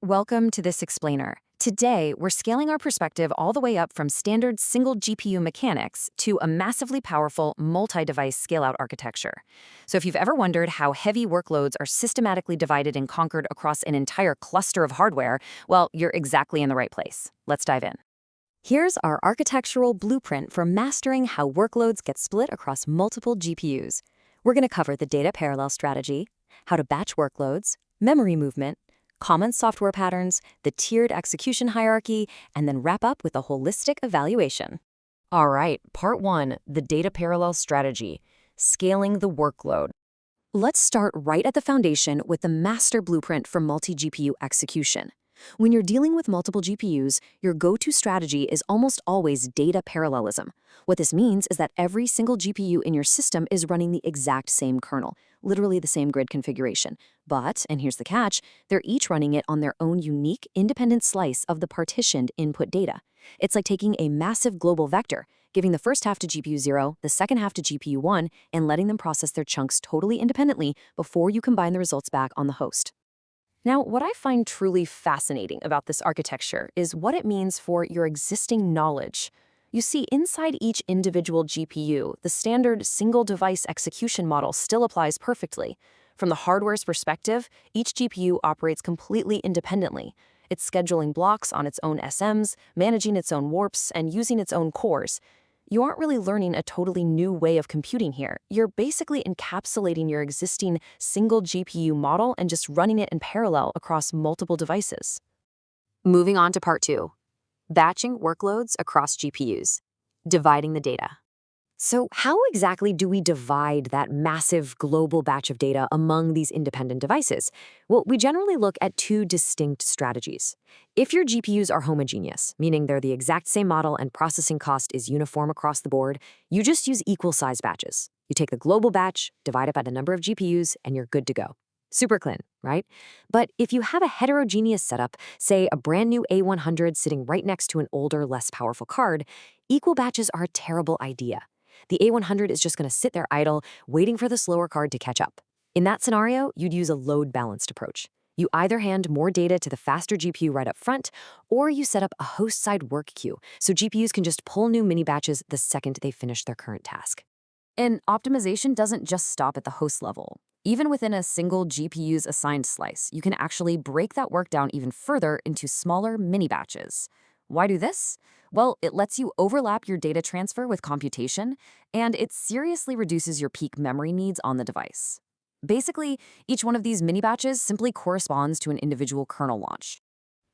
Welcome to this explainer. Today, we're scaling our perspective all the way up from standard single GPU mechanics to a massively powerful multi-device scale-out architecture. So if you've ever wondered how heavy workloads are systematically divided and conquered across an entire cluster of hardware, well, you're exactly in the right place. Let's dive in. Here's our architectural blueprint for mastering how workloads get split across multiple GPUs. We're going to cover the data parallel strategy, how to batch workloads, memory movement, common software patterns, the tiered execution hierarchy, and then wrap up with a holistic evaluation. All right, part one, the data parallel strategy, scaling the workload. Let's start right at the foundation with the master blueprint for multi-GPU execution. When you're dealing with multiple GPUs, your go-to strategy is almost always data parallelism. What this means is that every single GPU in your system is running the exact same kernel, literally the same grid configuration. But, and here's the catch, they're each running it on their own unique, independent slice of the partitioned input data. It's like taking a massive global vector, giving the first half to GPU 0, the second half to GPU 1, and letting them process their chunks totally independently before you combine the results back on the host. Now, what I find truly fascinating about this architecture is what it means for your existing knowledge. You see, inside each individual GPU, the standard single-device execution model still applies perfectly. From the hardware's perspective, each GPU operates completely independently. It's scheduling blocks on its own SMs, managing its own warps, and using its own cores. You aren't really learning a totally new way of computing here. You're basically encapsulating your existing single GPU model and just running it in parallel across multiple devices. Moving on to part two, batching workloads across GPUs, dividing the data. So how exactly do we divide that massive global batch of data among these independent devices? Well, we generally look at two distinct strategies. If your GPUs are homogeneous, meaning they're the exact same model and processing cost is uniform across the board, you just use equal-sized batches. You take the global batch, divide it by the number of GPUs, and you're good to go. Super clean, right? But if you have a heterogeneous setup, say a brand new A100 sitting right next to an older, less powerful card, equal batches are a terrible idea. The A100 is just going to sit there idle, waiting for the slower card to catch up. In that scenario, you'd use a load-balanced approach. You either hand more data to the faster GPU right up front, or you set up a host-side work queue, so GPUs can just pull new mini-batches the second they finish their current task. And optimization doesn't just stop at the host level. Even within a single GPU's assigned slice, you can actually break that work down even further into smaller mini-batches. Why do this? Well, it lets you overlap your data transfer with computation, and it seriously reduces your peak memory needs on the device. Basically, each one of these mini-batches simply corresponds to an individual kernel launch.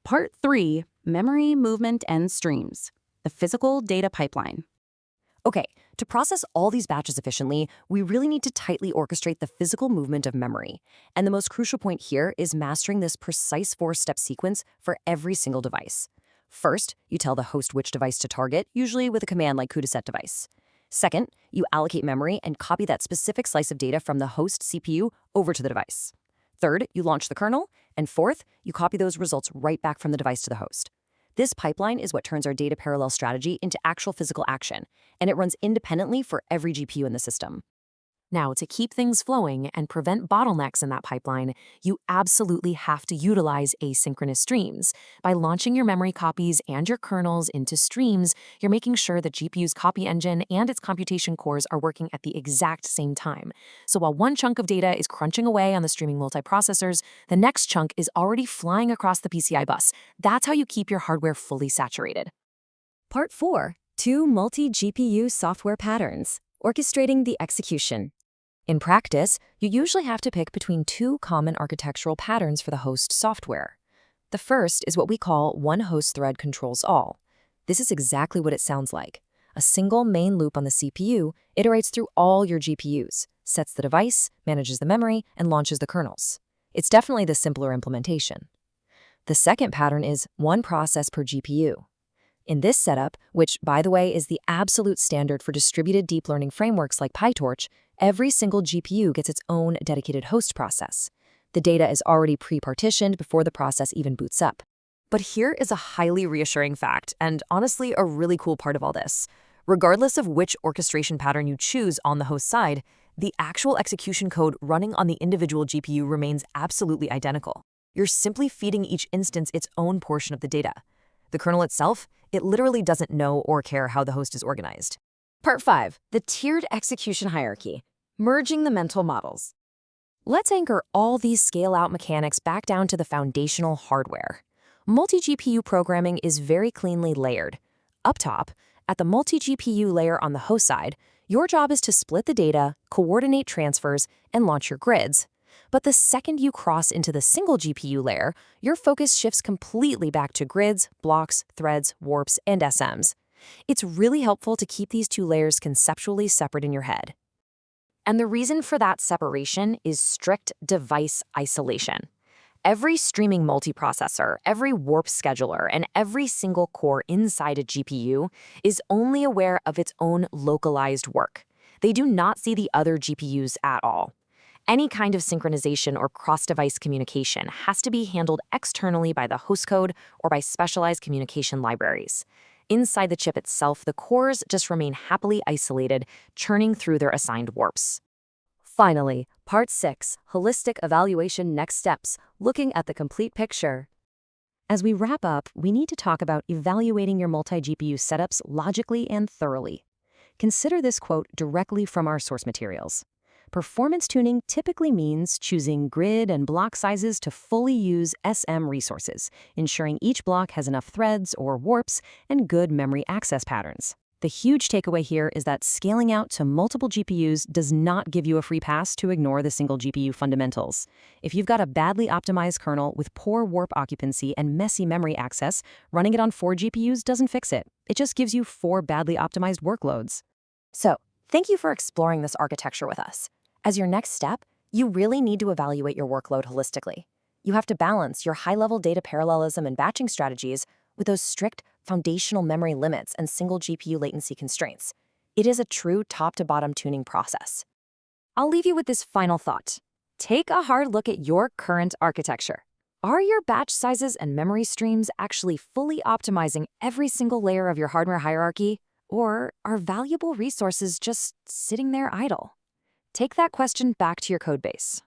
Part 3, Memory, Movement, and Streams, the physical data pipeline. Okay, to process all these batches efficiently, we really need to tightly orchestrate the physical movement of memory. And the most crucial point here is mastering this precise 4-step sequence for every single device. First, you tell the host which device to target, usually with a command like set device. Second, you allocate memory and copy that specific slice of data from the host CPU over to the device. Third, you launch the kernel. And fourth, you copy those results right back from the device to the host. This pipeline is what turns our data parallel strategy into actual physical action, and it runs independently for every GPU in the system. Now, to keep things flowing and prevent bottlenecks in that pipeline, you absolutely have to utilize asynchronous streams. By launching your memory copies and your kernels into streams, you're making sure the GPU's copy engine and its computation cores are working at the exact same time. So while one chunk of data is crunching away on the streaming multiprocessors, the next chunk is already flying across the PCI bus. That's how you keep your hardware fully saturated. Part 4, 2 multi-GPU software patterns, orchestrating the execution. In practice, you usually have to pick between two common architectural patterns for the host software. The first is what we call one host thread controls all. This is exactly what it sounds like. A single main loop on the CPU iterates through all your GPUs, sets the device, manages the memory, and launches the kernels. It's definitely the simpler implementation. The second pattern is one process per GPU. In this setup, which, by the way, is the absolute standard for distributed deep learning frameworks like PyTorch, every single GPU gets its own dedicated host process. The data is already pre-partitioned before the process even boots up. But here is a highly reassuring fact, and honestly a really cool part of all this. Regardless of which orchestration pattern you choose on the host side, the actual execution code running on the individual GPU remains absolutely identical. You're simply feeding each instance its own portion of the data. The kernel itself, it literally doesn't know or care how the host is organized. Part 5. The tiered execution hierarchy. Merging the mental models. Let's anchor all these scale-out mechanics back down to the foundational hardware. Multi-GPU programming is very cleanly layered. Up top, at the multi-GPU layer on the host side, your job is to split the data, coordinate transfers, and launch your grids. But the second you cross into the single GPU layer, your focus shifts completely back to grids, blocks, threads, warps, and SMs. It's really helpful to keep these two layers conceptually separate in your head. And the reason for that separation is strict device isolation. Every streaming multiprocessor, every warp scheduler, and every single core inside a GPU is only aware of its own localized work. They do not see the other GPUs at all. Any kind of synchronization or cross-device communication has to be handled externally by the host code or by specialized communication libraries. Inside the chip itself, the cores just remain happily isolated, churning through their assigned warps. Finally, Part 6, Holistic Evaluation Next Steps, looking at the complete picture. As we wrap up, we need to talk about evaluating your multi-GPU setups logically and thoroughly. Consider this quote directly from our source materials. Performance tuning typically means choosing grid and block sizes to fully use SM resources, ensuring each block has enough threads or warps and good memory access patterns. The huge takeaway here is that scaling out to multiple GPUs does not give you a free pass to ignore the single GPU fundamentals. If you've got a badly optimized kernel with poor warp occupancy and messy memory access, running it on 4 GPUs doesn't fix it. It just gives you 4 badly optimized workloads. So, thank you for exploring this architecture with us. As your next step, you really need to evaluate your workload holistically. You have to balance your high-level data parallelism and batching strategies with those strict foundational memory limits and single GPU latency constraints. It is a true top-to-bottom tuning process. I'll leave you with this final thought. Take a hard look at your current architecture. Are your batch sizes and memory streams actually fully optimizing every single layer of your hardware hierarchy? Or are valuable resources just sitting there idle? Take that question back to your codebase.